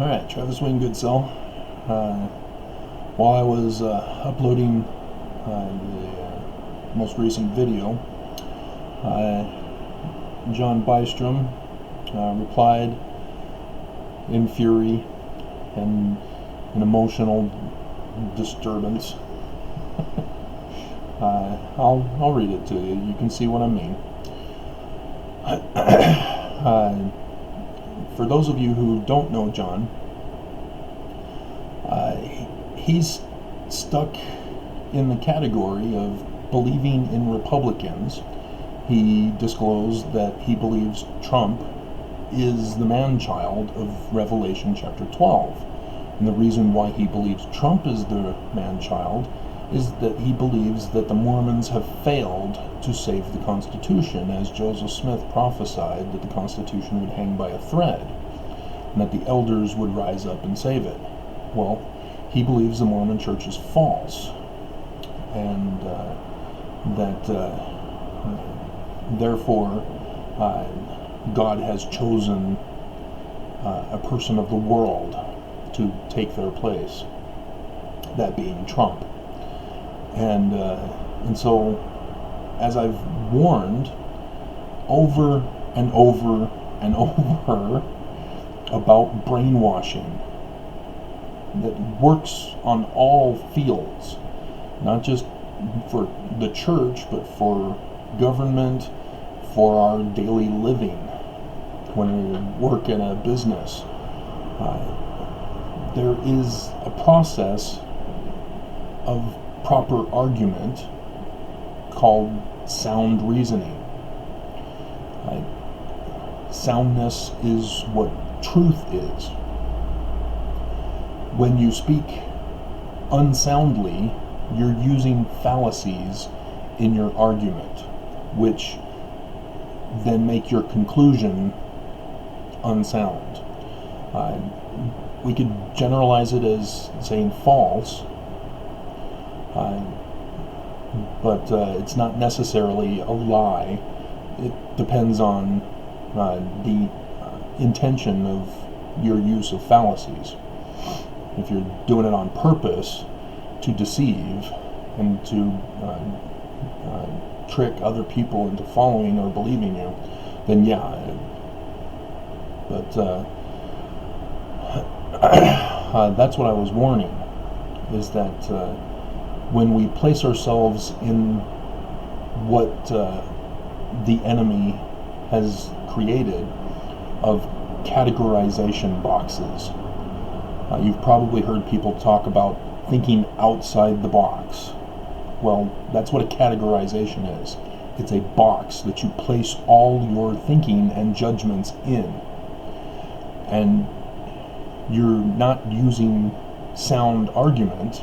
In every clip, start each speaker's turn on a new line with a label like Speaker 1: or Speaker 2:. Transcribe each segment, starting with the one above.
Speaker 1: Alright, Travis Wayne Goodsell. While I was uploading the most recent video, John Bystrom replied in fury and an emotional disturbance. I'll read it to you. You can see what I mean. For those of you who don't know John, he's stuck in the category of believing in Republicans. He disclosed that he believes Trump is the man-child of Revelation chapter 12. And the reason why he believes Trump is the man-child is that he believes that the Mormons have failed to save the Constitution, as Joseph Smith prophesied that the Constitution would hang by a thread, and that the elders would rise up and save it. Well, he believes the Mormon Church is false, and that therefore God has chosen a person of the world to take their place, that being Trump. And so, as I've warned over and over and over about brainwashing that works on all fields, not just for the church, but for government, for our daily living, when we work in a business, there is a process of proper argument called sound reasoning. Soundness is what truth is. When you speak unsoundly, you're using fallacies in your argument, which then make your conclusion unsound. We could generalize it as saying false, but it's not necessarily a lie. It depends on the intention of your use of fallacies. If you're doing it on purpose to deceive and to trick other people into following or believing you, then yeah. But that's what I was warning, is that when we place ourselves in what the enemy has created of categorization boxes, you've probably heard people talk about thinking outside the box. Well, that's what a categorization is. It's a box that you place all your thinking and judgments in. And you're not using sound argument,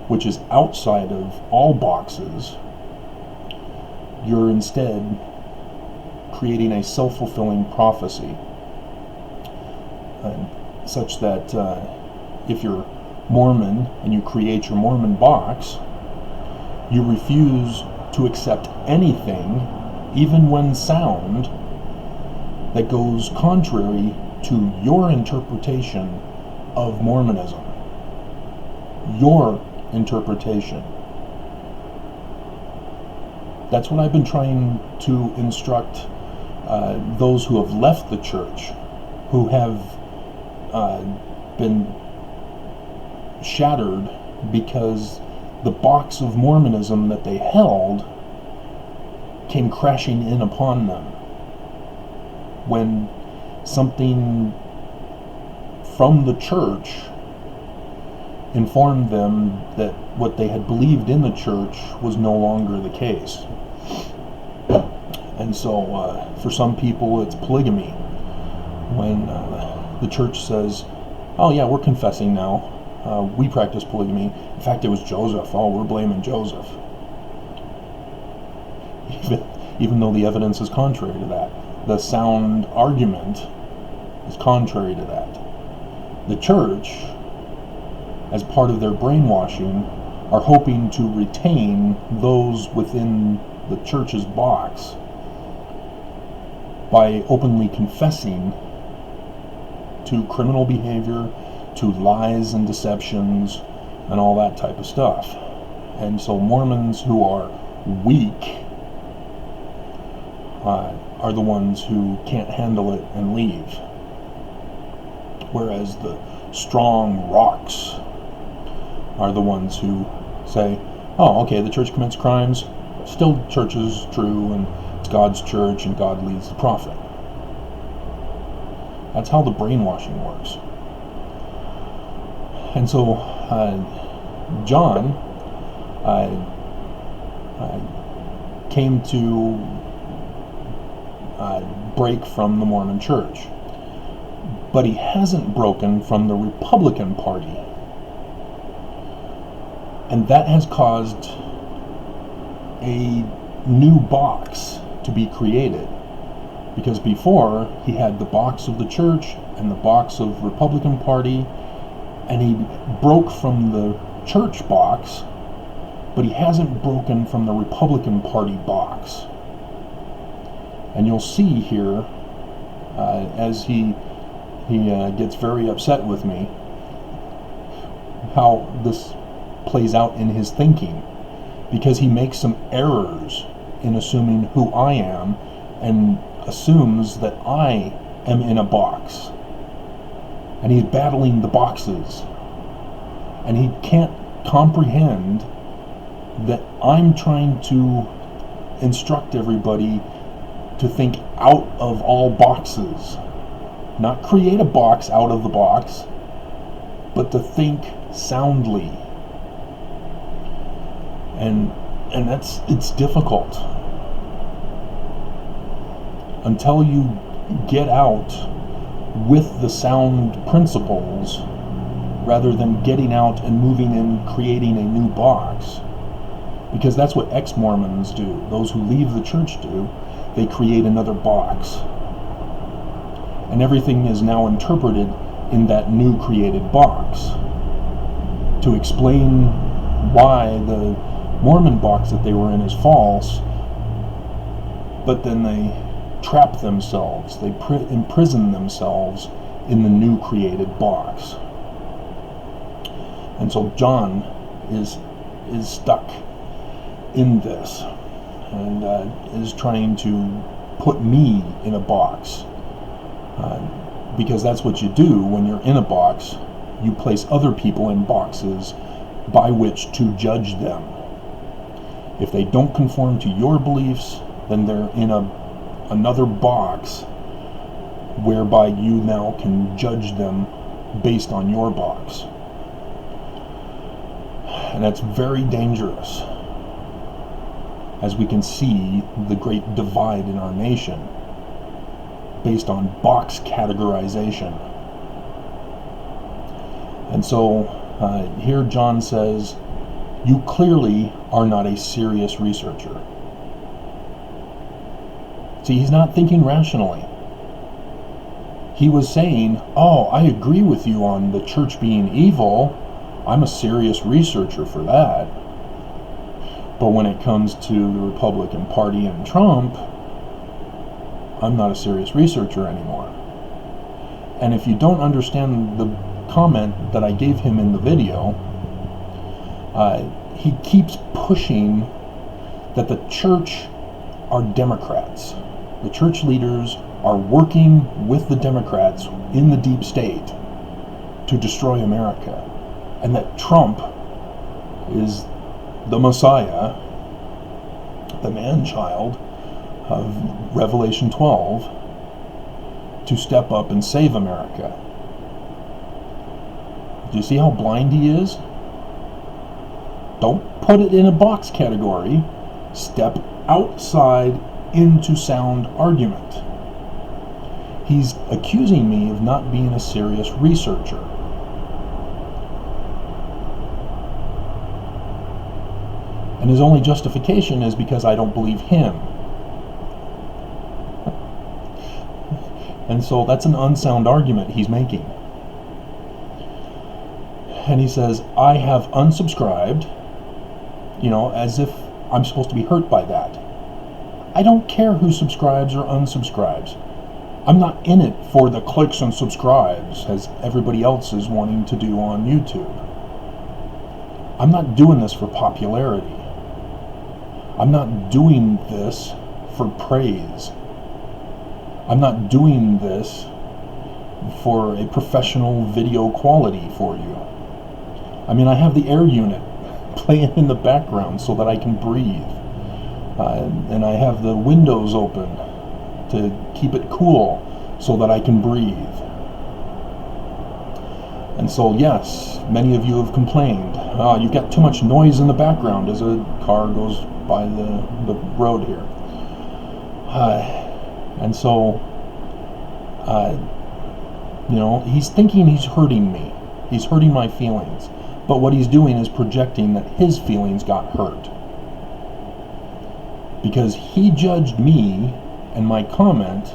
Speaker 1: which is outside of all boxes. You're instead creating a self-fulfilling prophecy, such that if you're Mormon and you create your Mormon box, you refuse to accept anything, even when sound, that goes contrary to your interpretation of Mormonism. Your interpretation. That's what I've been trying to instruct those who have left the church, who have been shattered because the box of Mormonism that they held came crashing in upon them when something from the church informed them that what they had believed in the church was no longer the case. And so for some people it's polygamy. When the church says, oh yeah, we're confessing now, we practice polygamy. In fact, it was Joseph. Oh, we're blaming Joseph. Even though the evidence is contrary to that. The sound argument is contrary to that. The church, as part of their brainwashing, are hoping to retain those within the church's box by openly confessing to criminal behavior, to lies and deceptions, and all that type of stuff. And so Mormons who are weak are the ones who can't handle it and leave. Whereas the strong rocks are the ones who say, oh, okay, the church commits crimes, still church is true, and it's God's church, and God leads the prophet. That's how the brainwashing works. And so John came to break from the Mormon church, but he hasn't broken from the Republican Party. And that has caused a new box to be created. Because before, he had the box of the church and the box of Republican Party, and he broke from the church box, but he hasn't broken from the Republican Party box. And you'll see here, as he gets very upset with me, how this plays out in his thinking, because he makes some errors in assuming who I am, and assumes that I am in a box, and he's battling the boxes, and he can't comprehend that I'm trying to instruct everybody to think out of all boxes, not create a box out of the box, but to think soundly. And it's difficult until you get out with the sound principles, rather than getting out and moving and creating a new box. Because that's what ex-Mormons do. Those who leave the church do. They create another box. And everything is now interpreted in that new created box. To explain why the Mormon box that they were in is false, but then they trap themselves, they imprison themselves in the new created box. And so John is stuck in this, and is trying to put me in a box, because that's what you do when you're in a box. You place other people in boxes by which to judge them. If they don't conform to your beliefs, then they're in another box whereby you now can judge them based on your box. And that's very dangerous, as we can see the great divide in our nation based on box categorization. And so here John says, you clearly are not a serious researcher. See, he's not thinking rationally. He was saying, oh, I agree with you on the church being evil. I'm a serious researcher for that. But when it comes to the Republican Party and Trump, I'm not a serious researcher anymore. And if you don't understand the comment that I gave him in the video, he keeps pushing that the church are Democrats. The church leaders are working with the Democrats in the deep state to destroy America, and that Trump is the Messiah, the man-child of Revelation 12, to step up and save America. Do you see how blind he is? Don't put it in a box category. Step outside into sound argument. He's accusing me of not being a serious researcher. And his only justification is because I don't believe him. And so that's an unsound argument he's making. And he says, I have unsubscribed, as if I'm supposed to be hurt by that. I don't care who subscribes or unsubscribes. I'm not in it for the clicks and subscribes as everybody else is wanting to do on YouTube. I'm not doing this for popularity. I'm not doing this for praise. I'm not doing this for a professional video quality for you. I mean, I have the air unit playing in the background so that I can breathe. And I have the windows open to keep it cool so that I can breathe. And so, yes, many of you have complained, you've got too much noise in the background as a car goes by the road here. And so, he's thinking he's hurting me. He's hurting my feelings. But what he's doing is projecting that his feelings got hurt. Because he judged me and my comment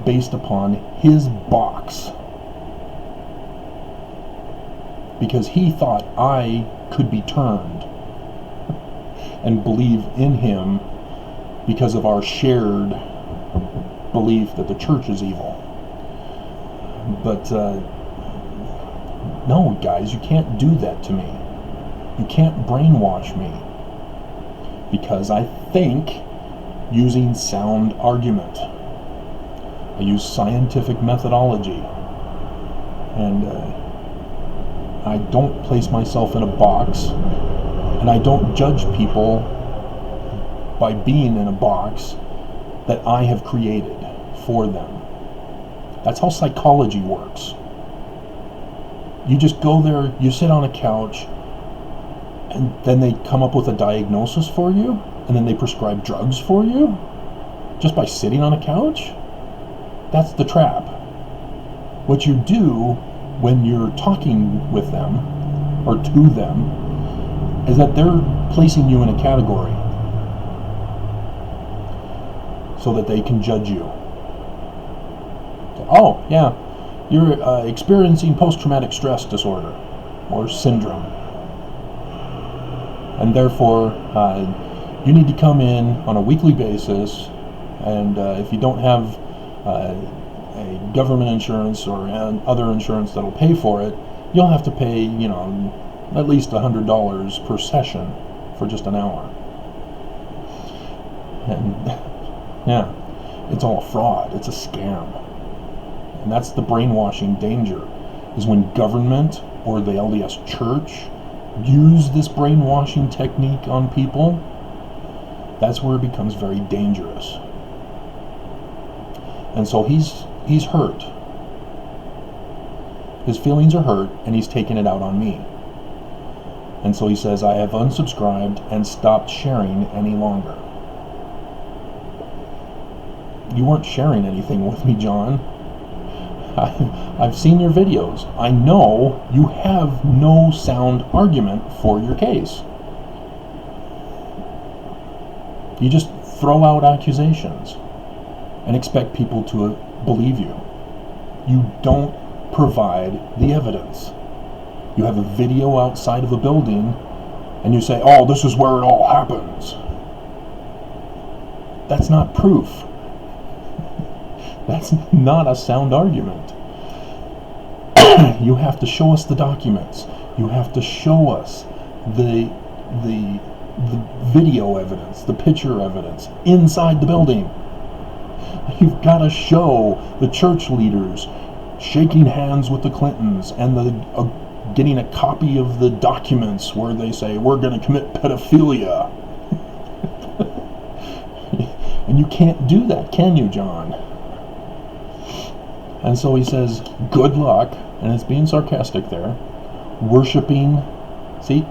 Speaker 1: based upon his box. Because he thought I could be turned and believe in him because of our shared belief that the church is evil. But no, guys, you can't do that to me. You can't brainwash me. Because I think using sound argument. I use scientific methodology. And I don't place myself in a box. And I don't judge people by being in a box that I have created for them. That's how psychology works. You just go there, you sit on a couch, and then they come up with a diagnosis for you, and then they prescribe drugs for you, just by sitting on a couch? That's the trap. What you do when you're talking with them, or to them, is that they're placing you in a category so that they can judge you. Oh, yeah, you're experiencing post-traumatic stress disorder or syndrome. And therefore, you need to come in on a weekly basis, and if you don't have a government insurance or other insurance that'll pay for it, you'll have to pay, at least $100 per session for just an hour. And yeah, it's all a fraud. It's a scam. And that's the brainwashing danger, is when government or the LDS Church use this brainwashing technique on people. That's where it becomes very dangerous. And so he's hurt. His feelings are hurt, and he's taking it out on me. And so he says, I have unsubscribed and stopped sharing any longer. You weren't sharing anything with me, John. I've seen your videos. I know you have no sound argument for your case. You just throw out accusations and expect people to believe you. You don't provide the evidence. You have a video outside of a building and you say, oh, this is where it all happens. That's not proof. That's not a sound argument. You have to show us the documents. You have to show us the video evidence, the picture evidence inside the building. You've got to show the church leaders shaking hands with the Clintons and getting a copy of the documents where they say, we're going to commit pedophilia. And you can't do that, can you, John? And so he says, good luck, and it's being sarcastic there, worshiping. See,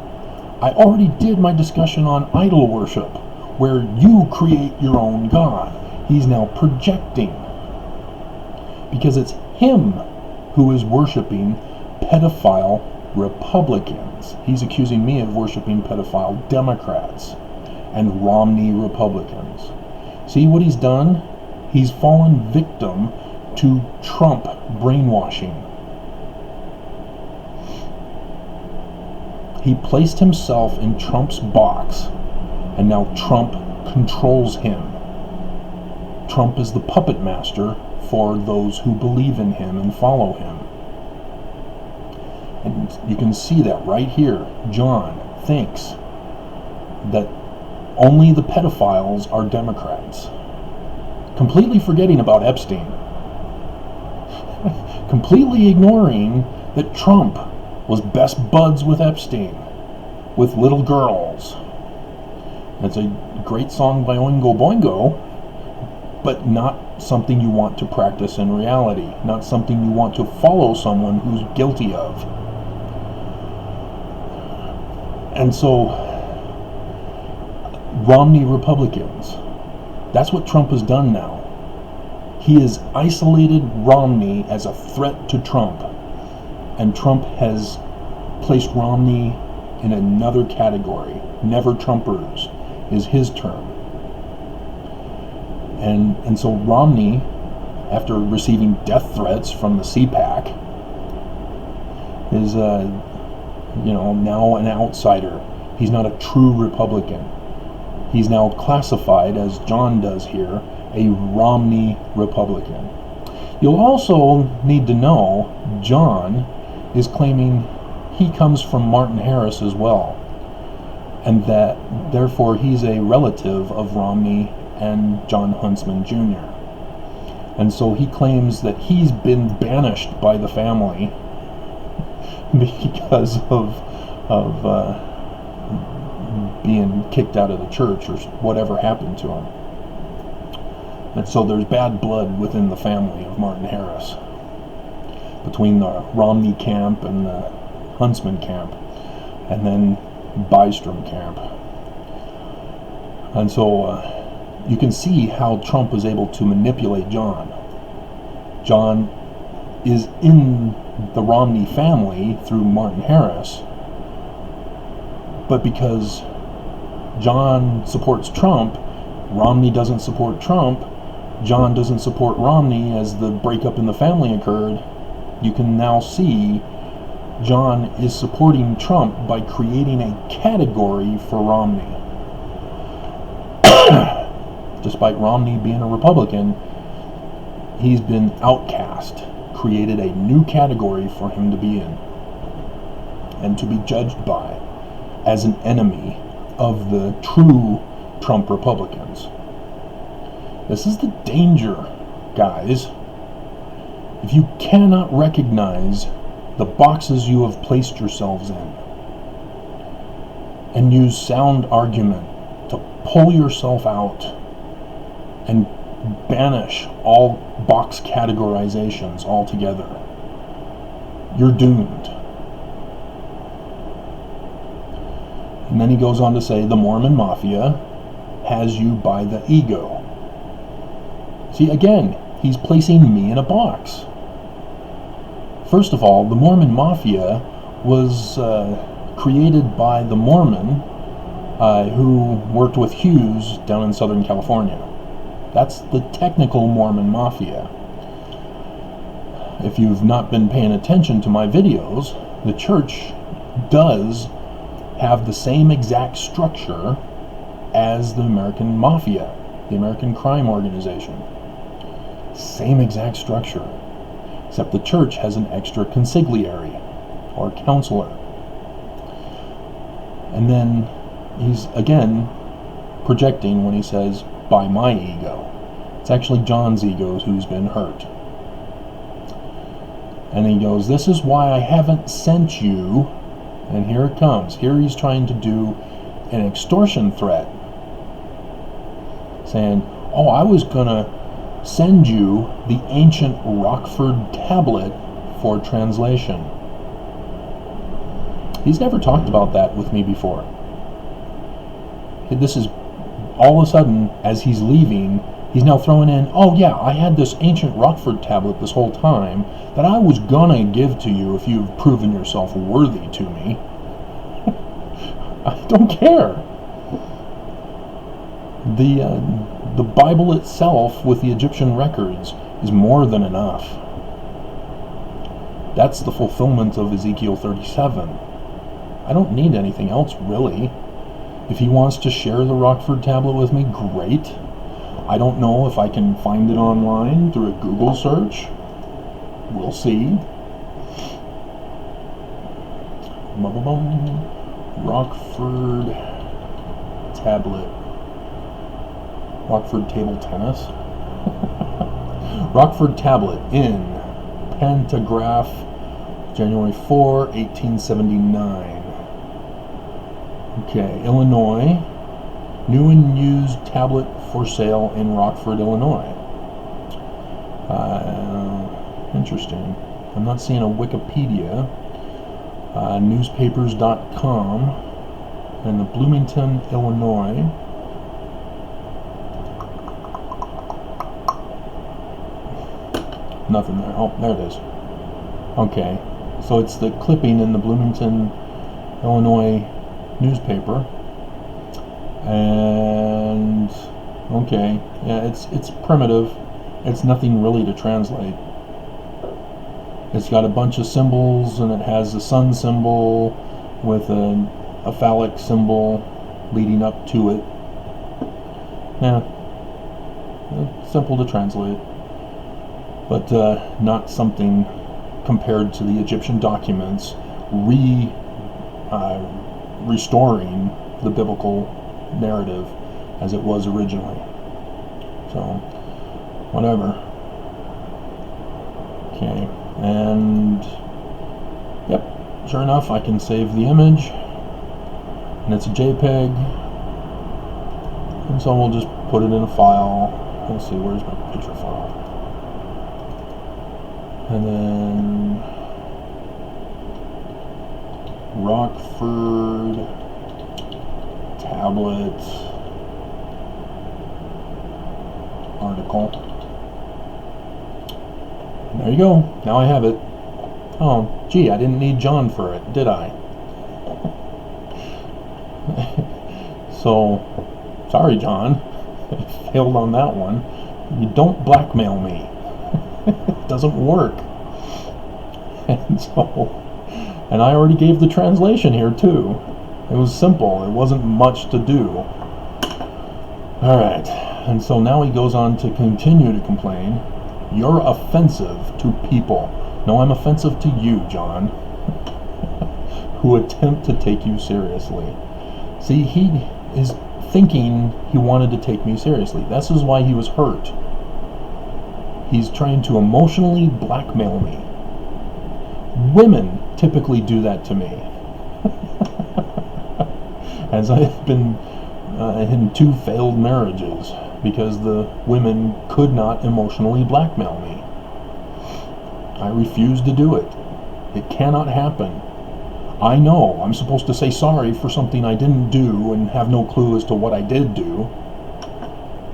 Speaker 1: I already did my discussion on idol worship, where you create your own God. He's now projecting, because it's him who is worshiping pedophile Republicans. He's accusing me of worshiping pedophile Democrats and Romney Republicans. See what he's done? He's fallen victim to Trump brainwashing. He placed himself in Trump's box, and now Trump controls him. Trump is the puppet master for those who believe in him and follow him. And you can see that right here. John thinks that only the pedophiles are Democrats, completely forgetting about Epstein, completely ignoring that Trump was best buds with Epstein, with little girls. It's a great song by Oingo Boingo, but not something you want to practice in reality, not something you want to follow someone who's guilty of. And so, Romney Republicans, that's what Trump has done now. He has isolated Romney as a threat to Trump, and Trump has placed Romney in another category. Never Trumpers is his term. And so Romney, after receiving death threats from the CPAC, is now an outsider. He's not a true Republican. He's now classified, as John does here, a Romney Republican. You'll also need to know John is claiming he comes from Martin Harris as well, and that therefore he's a relative of Romney and John Huntsman Jr. And so he claims that he's been banished by the family because of being kicked out of the church or whatever happened to him. And so there's bad blood within the family of Martin Harris, between the Romney camp and the Huntsman camp, and then Bystrom camp. And so you can see how Trump was able to manipulate John. John is in the Romney family through Martin Harris, but because John supports Trump, Romney doesn't support Trump, John doesn't support Romney as the breakup in the family occurred, you can now see John is supporting Trump by creating a category for Romney. Despite Romney being a Republican, he's been outcast, created a new category for him to be in and to be judged by as an enemy of the true Trump Republicans. This is the danger, guys. If you cannot recognize the boxes you have placed yourselves in and use sound argument to pull yourself out and banish all box categorizations altogether, you're doomed. And then he goes on to say the Mormon Mafia has you by the ego. See, again, he's placing me in a box. First of all, the Mormon Mafia was created by the Mormon who worked with Hughes down in Southern California. That's the technical Mormon Mafia. If you've not been paying attention to my videos, the church does have the same exact structure as the American Mafia, the American crime organization. Same exact structure, except the church has an extra consigliere or counselor. And then he's again projecting when he says, by my ego. It's actually John's ego who's been hurt. And he goes, this is why I haven't sent you, and here it comes. Here he's trying to do an extortion threat, saying, oh, I was gonna send you the ancient Rockford tablet for translation. He's never talked about that with me before. This is all of a sudden, as he's leaving, he's now throwing in, oh yeah, I had this ancient Rockford tablet this whole time that I was gonna give to you if you've proven yourself worthy to me. I don't care. The Bible itself with the Egyptian records is more than enough. That's the fulfillment of Ezekiel 37. I don't need anything else, really. If he wants to share the Rockford tablet with me, great. I don't know if I can find it online through a Google search. We'll see. Rockford tablet. Rockford table tennis. Rockford tablet in pantograph, January 4, 1879. Okay, Illinois. New and used tablet for sale in Rockford, Illinois. Interesting. I'm not seeing a Wikipedia. Newspapers.com. And the Bloomington, Illinois. Nothing there. Oh, there it is. Okay. So it's the clipping in the Bloomington, Illinois newspaper. And okay, yeah, it's primitive. It's nothing really to translate. It's got a bunch of symbols, and it has a sun symbol with a phallic symbol leading up to it. Yeah, simple to translate, but not something compared to the Egyptian documents restoring the biblical narrative as it was originally. So, whatever. Okay, and yep, sure enough, I can save the image, and it's a JPEG, and so we'll just put it in a file. Let's see, where's my picture file? And then Rockford tablet article. And there you go. Now I have it. Oh, gee, I didn't need John for it, did I? So, sorry, John. I failed on that one. You don't blackmail me. It doesn't work. And I already gave the translation here too. It was simple. It wasn't much to do. Alright, and so now he goes on to continue to complain. You're offensive to people. No, I'm offensive to you, John, who attempt to take you seriously. See, he is thinking he wanted to take me seriously. This is why he was hurt. He's trying to emotionally blackmail me. Women typically do that to me. As I've been in 2 failed marriages because the women could not emotionally blackmail me. I refuse to do it. It cannot happen. I know I'm supposed to say sorry for something I didn't do and have no clue as to what I did do.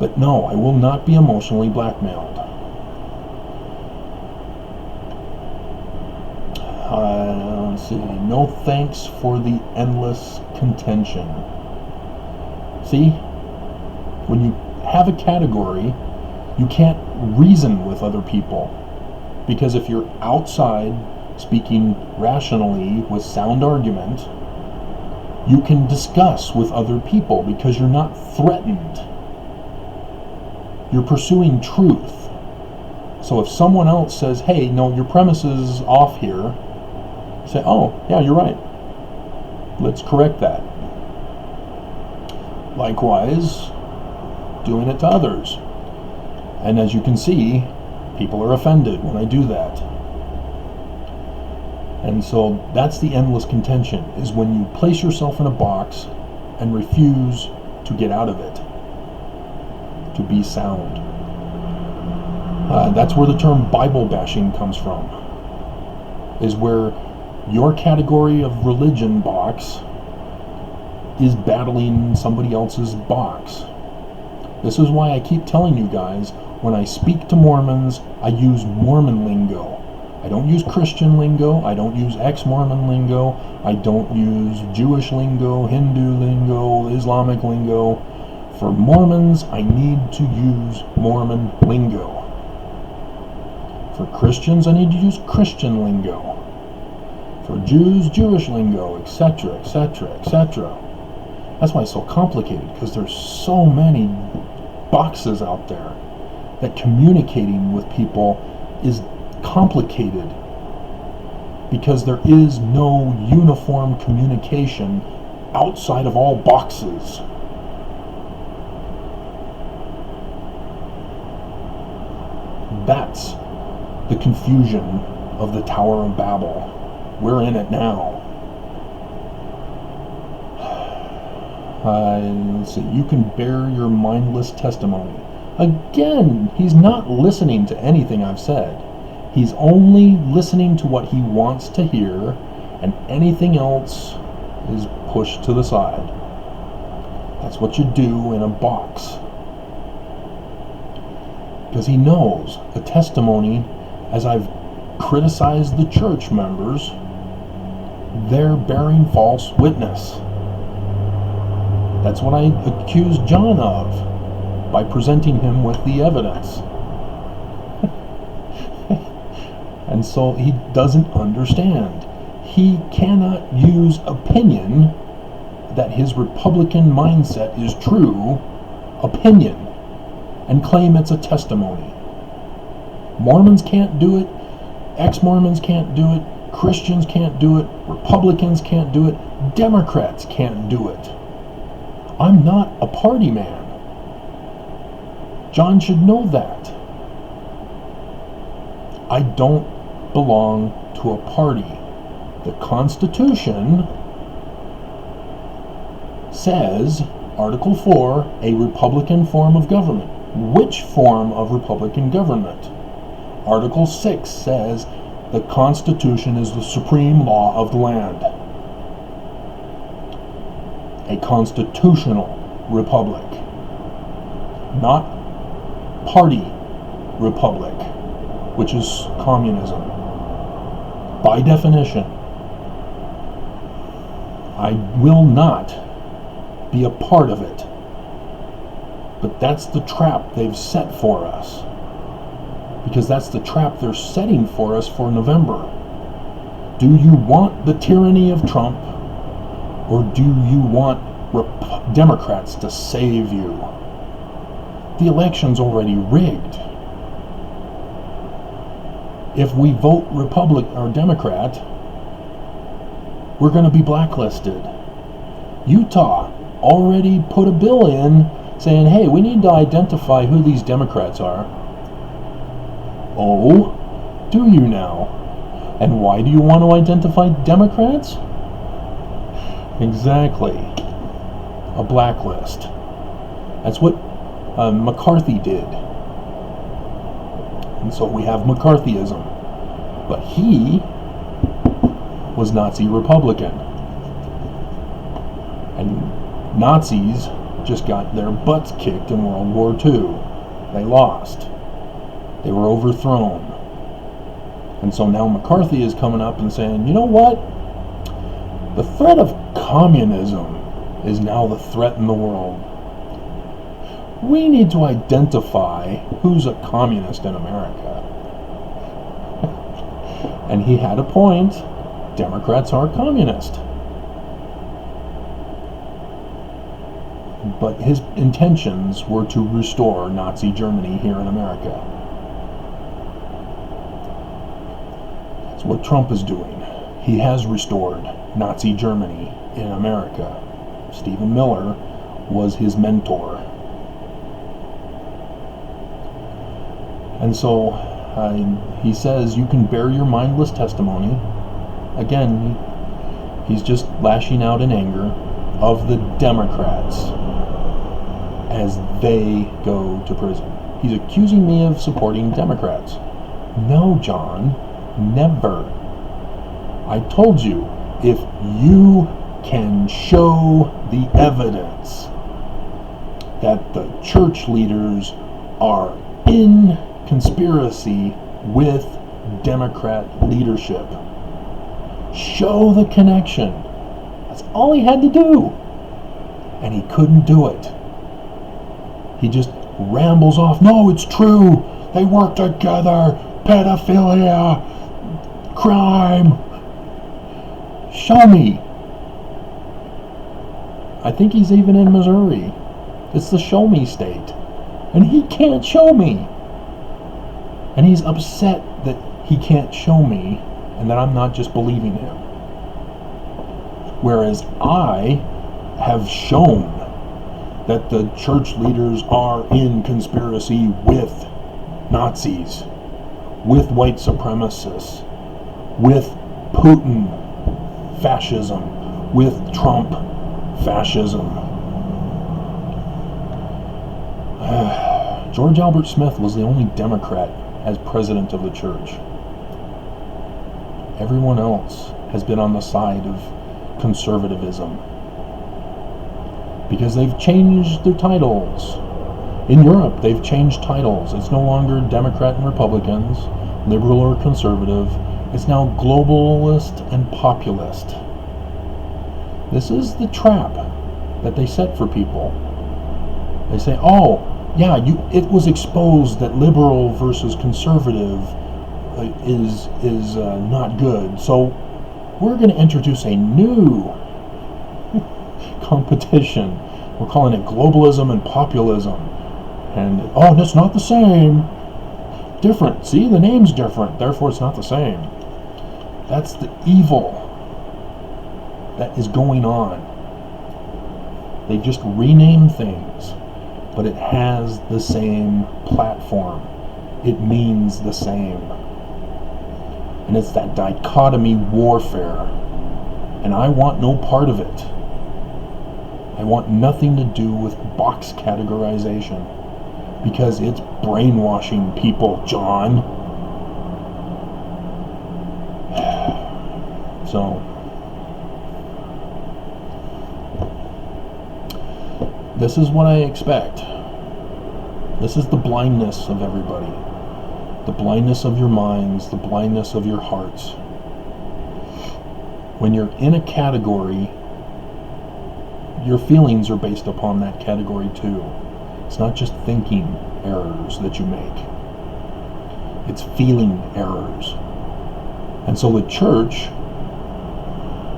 Speaker 1: But no, I will not be emotionally blackmailed. Let's see. No thanks for the endless contention. See? When you have a category, you can't reason with other people. Because if you're outside speaking rationally with sound argument, you can discuss with other people because you're not threatened. You're pursuing truth. So if someone else says, hey, no, your premise is off here, say, oh, yeah, you're right. Let's correct that. Likewise, doing it to others. And as you can see, people are offended when I do that. And so that's the endless contention, is when you place yourself in a box and refuse to get out of it, to be sound. That's where the term Bible bashing comes from, is where your category of religion box is battling somebody else's box. This is why I keep telling you guys, when I speak to Mormons, I use Mormon lingo. I don't use Christian lingo, I don't use ex-Mormon lingo, I don't use Jewish lingo, Hindu lingo, Islamic lingo. For Mormons, I need to use Mormon lingo. For Christians, I need to use Christian lingo. For Jews, Jewish lingo, etc., etc., etc. That's why it's so complicated, because there's so many boxes out there, that communicating with people is complicated because there is no uniform communication outside of all boxes. That's the confusion of the Tower of Babel. We're in it now. Let's see. You can bear your mindless testimony. Again, he's not listening to anything I've said. He's only listening to what he wants to hear, and anything else is pushed to the side. That's what you do in a box. Because he knows a testimony, as I've criticized the church members, they're bearing false witness. That's what I accused John of by presenting him with the evidence. And so he doesn't understand. He cannot use opinion that his Republican mindset is true, opinion, and claim it's a testimony. Mormons can't do it, ex-Mormons can't do it, Christians can't do it, Republicans can't do it, Democrats can't do it. I'm not a party man. John should know that. I don't belong to a party. The Constitution says, Article 4, a Republican form of government. Which form of Republican government? Article 6 says the Constitution is the supreme law of the land. A constitutional republic, not party republic, which is communism. By definition, I will not be a part of it. But that's the trap they've set for us. Because that's the trap they're setting for us for November. Do you want the tyranny of Trump, or do you want Democrats to save you? The election's already rigged. If we vote Republican or Democrat, we're going to be blacklisted. Utah already put a bill in saying, hey, we need to identify who these Democrats are. Oh, do you now? And why do you want to identify Democrats? Exactly. A blacklist. That's what McCarthy did. And so we have McCarthyism. But he was Nazi Republican. And Nazis just got their butts kicked in World War II. They lost. They were overthrown. And so now McCarthy is coming up and saying, you know what? The threat of communism is now the threat in the world. We need to identify who's a communist in America. And he had a point. Democrats are communist. But his intentions were to restore Nazi Germany here in America. That's what Trump is doing. He has restored Nazi Germany in America. Stephen Miller was his mentor. And so he says you can bear your mindless testimony. Again, he's just lashing out in anger of the Democrats as they go to prison. He's accusing me of supporting Democrats. No, John, never. I told you, if you can show the evidence that the church leaders are in conspiracy with Democrat leadership, show the connection. That's all he had to do. And he couldn't do it. He just rambles off. No, it's true. They work together. Pedophilia. Crime. Show me. I think he's even in Missouri. It's the show me state. and he can't show me. And he's upset that he can't show me and that I'm not just believing him. Whereas I have shown that the church leaders are in conspiracy with Nazis, with white supremacists, with Putin fascism, with Trump fascism. George Albert Smith was the only Democrat as president of the church. Everyone else has been on the side of conservatism because they've changed their titles. In Europe, they've changed titles. It's no longer Democrat and Republicans, liberal or conservative. It's now globalist and populist. This is the trap that they set for people. They say, oh, yeah, it was exposed that liberal versus conservative is not good. So we're going to introduce a new competition. We're calling it globalism and populism. And, oh, that's not the same. Different. See, the name's different. Therefore, it's not the same. That's the evil that is going on. They just rename things, but it has the same platform. It means the same. And it's that dichotomy warfare. And I want no part of it. I want nothing to do with box categorization. Because it's brainwashing people, John. So, this is what I expect. This is the blindness of everybody. The blindness of your minds, the blindness of your hearts. When you're in a category, your feelings are based upon that category too. It's not just thinking errors that you make. It's feeling errors. And so the church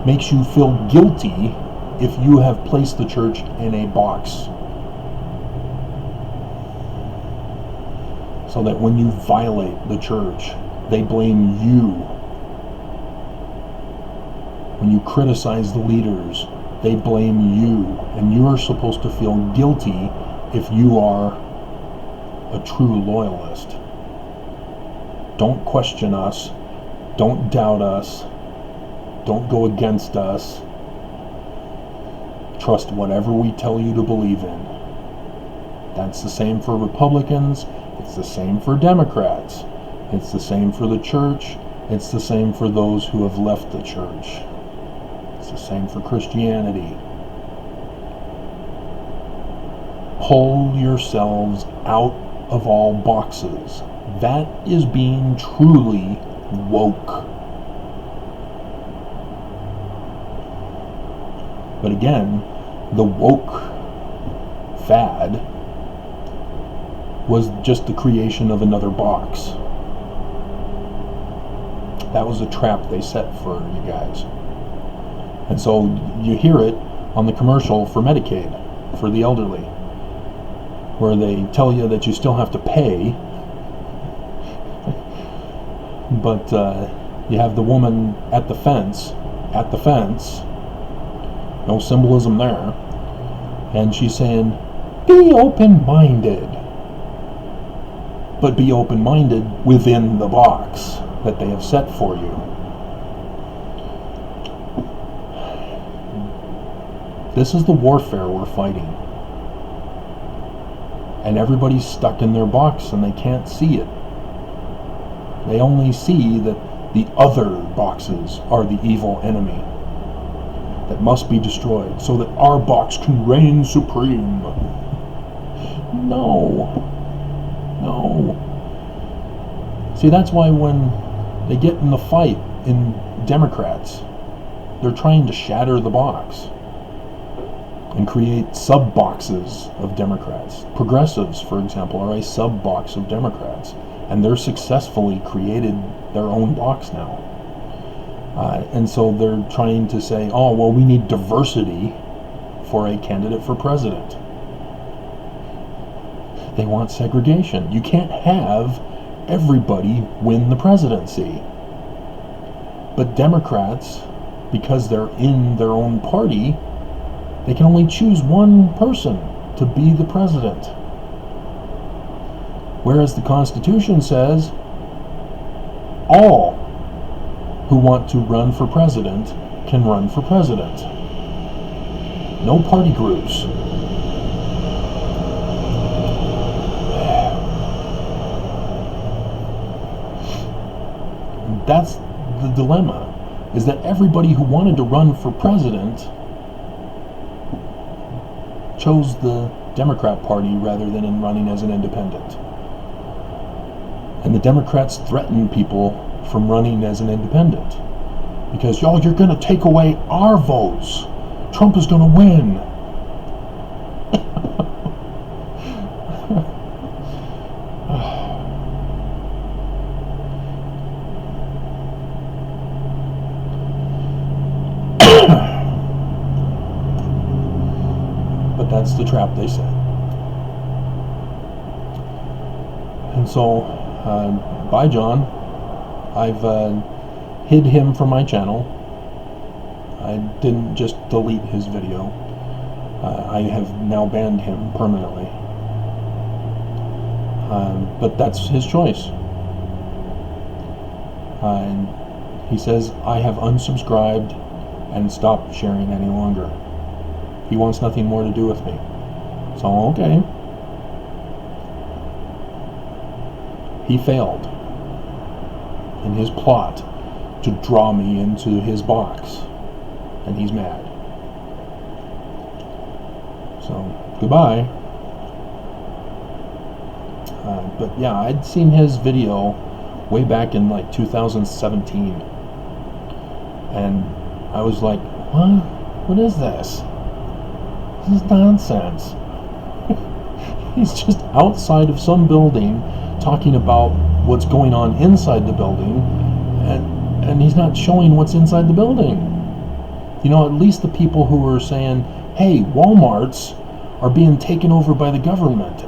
Speaker 1: makes you feel guilty if you have placed the church in a box. So that when you violate the church, they blame you. When you criticize the leaders, they blame you. And you're supposed to feel guilty if you are a true loyalist. Don't question us. Don't doubt us. Don't go against us. Trust whatever we tell you to believe in. That's the same for Republicans. It's the same for Democrats. It's the same for the church. It's the same for those who have left the church. It's the same for Christianity. Pull yourselves out of all boxes. That is being truly woke. But again, the woke fad was just the creation of another box. That was a trap they set for you guys. And so you hear it on the commercial for Medicaid, for the elderly, where they tell you that you still have to pay, but you have the woman at the fence, no symbolism there, and she's saying, be open-minded, but be open-minded within the box that they have set for you. This is the warfare we're fighting. And everybody's stuck in their box and they can't see it. They only see that the other boxes are the evil enemy that must be destroyed so that our box can reign supreme. No. See, that's why when they get in the fight in Democrats, they're trying to shatter the box and create sub-boxes of Democrats. Progressives, for example, are a sub-box of Democrats, and they're successfully created their own box now. And so they're trying to say, oh, well, we need diversity for a candidate for president. They want segregation. You can't have everybody win the presidency. But Democrats, because they're in their own party, they can only choose one person to be the president. Whereas the Constitution says all who want to run for president can run for president. No party groups. That's the dilemma, is that everybody who wanted to run for president chose the Democrat Party rather than in running as an independent. And the Democrats threaten people from running as an independent because, you're going to take away our votes. Trump is going to win. But that's the trap they set. And so, bye, John. I've hid him from my channel. I didn't just delete his video. I have now banned him permanently. But that's his choice. He says, I have unsubscribed and stopped sharing any longer. He wants nothing more to do with me. So, okay. He failed in his plot to draw me into his box, and he's mad. So, goodbye. But yeah, I'd seen his video way back in like 2017, and I was like, what is this? This is nonsense. He's just outside of some building talking about what's going on inside the building, and he's not showing what's inside the building. At least the people who were saying, hey, Walmarts are being taken over by the government,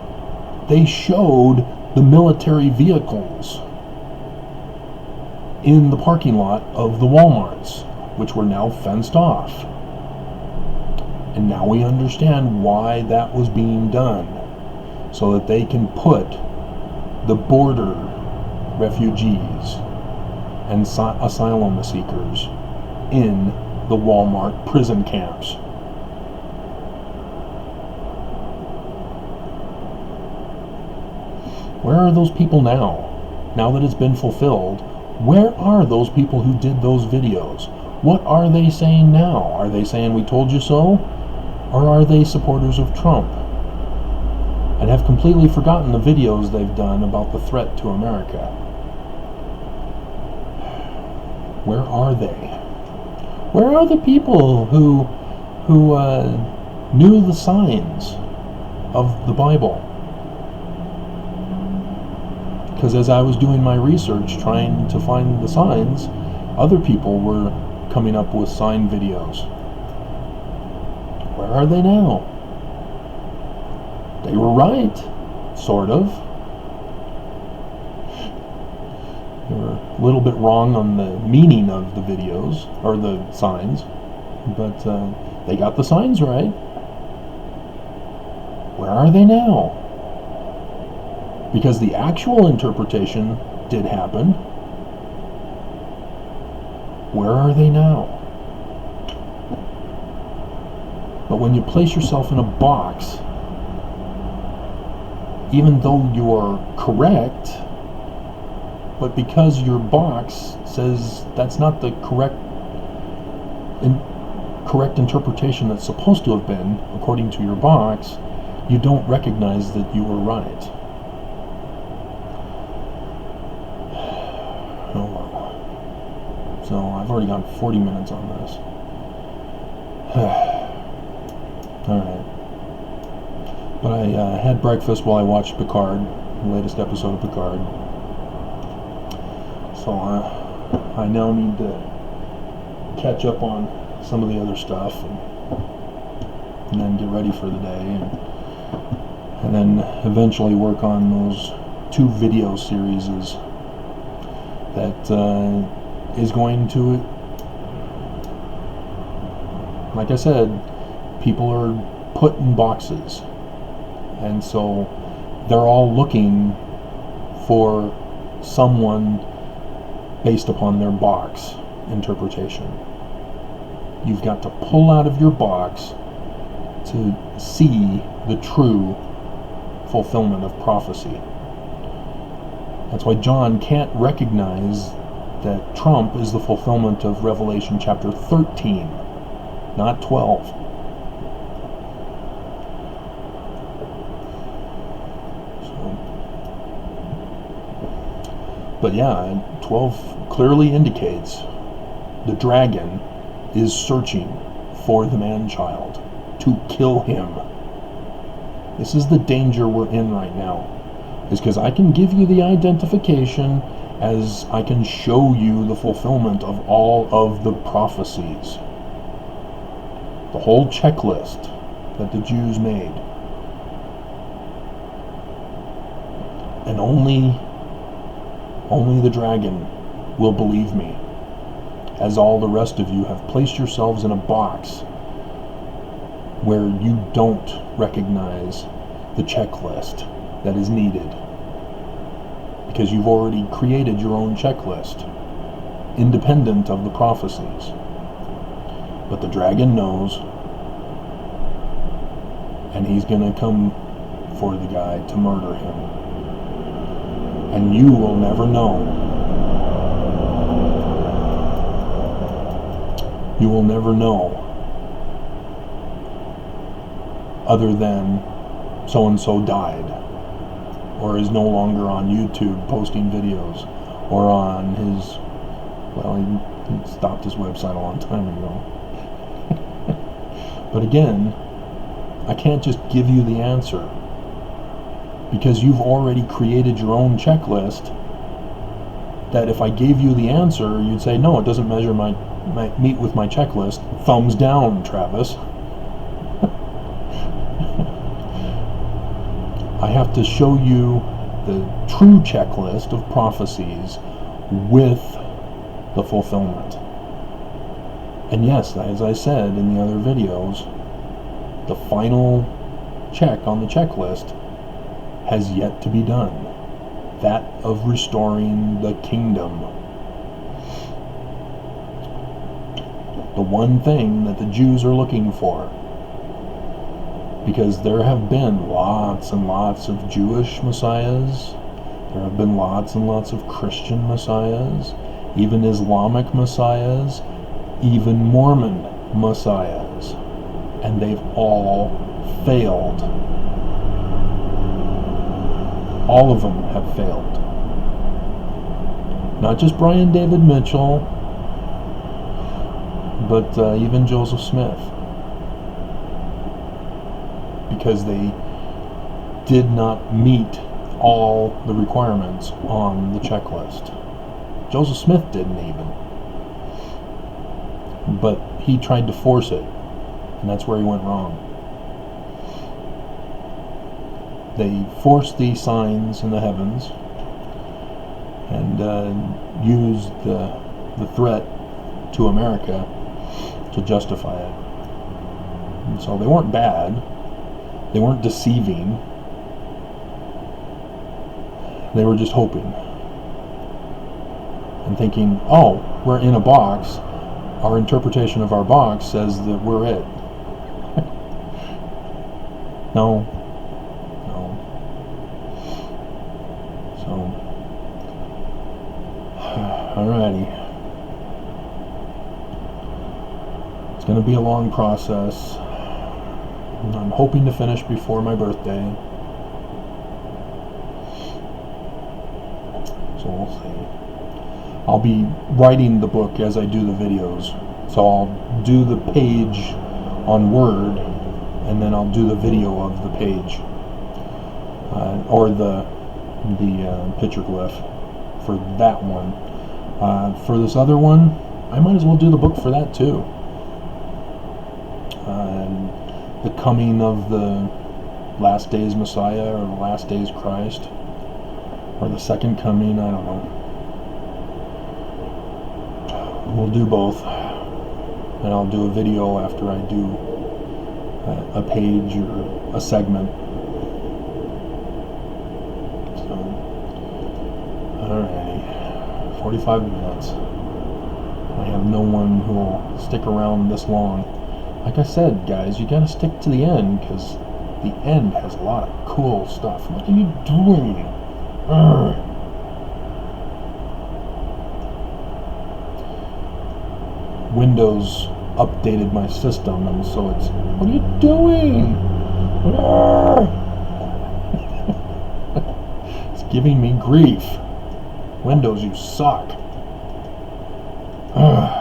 Speaker 1: they showed the military vehicles in the parking lot of the Walmarts, which were now fenced off. And now we understand why that was being done, so that they can put the border refugees and asylum seekers in the Walmart prison camps. Where are those people now? Now that it's been fulfilled, where are those people who did those videos? What are they saying now? Are they saying we told you so? Or are they supporters of Trump and have completely forgotten the videos they've done about the threat to America? Where are they? Where are the people who knew the signs of the Bible? Because as I was doing my research trying to find the signs, other people were coming up with sign videos. Where are they now? They were right, sort of. They were a little bit wrong on the meaning of the videos, or the signs, but they got the signs right. Where are they now? Because the actual interpretation did happen. Where are they now? But when you place yourself in a box, even though you are correct, but because your box says that's not the correct interpretation that's supposed to have been, according to your box, you don't recognize that you were right. Oh well. So I've already gone 40 minutes on this. Alright. But I had breakfast while I watched Picard, the latest episode of Picard. So I now need to catch up on some of the other stuff and then get ready for the day. And and then eventually work on those 2 video series that is going to, like I said, people are put in boxes, and so they're all looking for someone based upon their box interpretation. You've got to pull out of your box to see the true fulfillment of prophecy. That's why John can't recognize that Trump is the fulfillment of Revelation chapter 13, not 12. But yeah, 12 clearly indicates the dragon is searching for the man-child to kill him. This is the danger we're in right now. Is because I can give you the identification as I can show you the fulfillment of all of the prophecies. The whole checklist that the Jews made. And only the dragon will believe me, as all the rest of you have placed yourselves in a box where you don't recognize the checklist that is needed, because you've already created your own checklist independent of the prophecies. But the dragon knows, and he's going to come for the guy to murder him, and you will never know. You will never know, other than so-and-so died, or is no longer on YouTube posting videos, or on his, well, he stopped his website a long time ago. But again, I can't just give you the answer, because you've already created your own checklist that if I gave you the answer, you'd say, no, it doesn't measure meet with my checklist. Thumbs down, Travis. I have to show you the true checklist of prophecies with the fulfillment. And yes, as I said in the other videos, the final check on the checklist has yet to be done. That of restoring the kingdom. The one thing that the Jews are looking for. Because there have been lots and lots of Jewish messiahs. There have been lots and lots of Christian messiahs. Even Islamic messiahs. Even Mormon messiahs. And they've all failed. All of them have failed. Not just Brian David Mitchell, but even Joseph Smith. Because they did not meet all the requirements on the checklist. Joseph Smith didn't even. But he tried to force it, and that's where he went wrong. They forced the signs in the heavens and used the threat to America to justify it. And so they weren't bad. They weren't deceiving. They were just hoping and thinking, oh, we're in a box. Our interpretation of our box says that we're it. No. So, alrighty. It's going to be a long process. I'm hoping to finish before my birthday. So we'll see. I'll be writing the book as I do the videos. So I'll do the page on Word, and then I'll do the video of the page. Or the picture glyph for that one. For this other one, I might as well do the book for that too. The coming of the last days Messiah or last days Christ or the second coming. I don't know. We'll do both, and I'll do a video after I do a page or a segment. So, alrighty, 45 minutes. I have no one who will stick around this long. Like I said, guys, you gotta stick to the end, because the end has a lot of cool stuff. What are you doing? Urgh. Windows updated my system, and so it's, what are you doing? It's giving me grief. Windows, you suck. Ugh.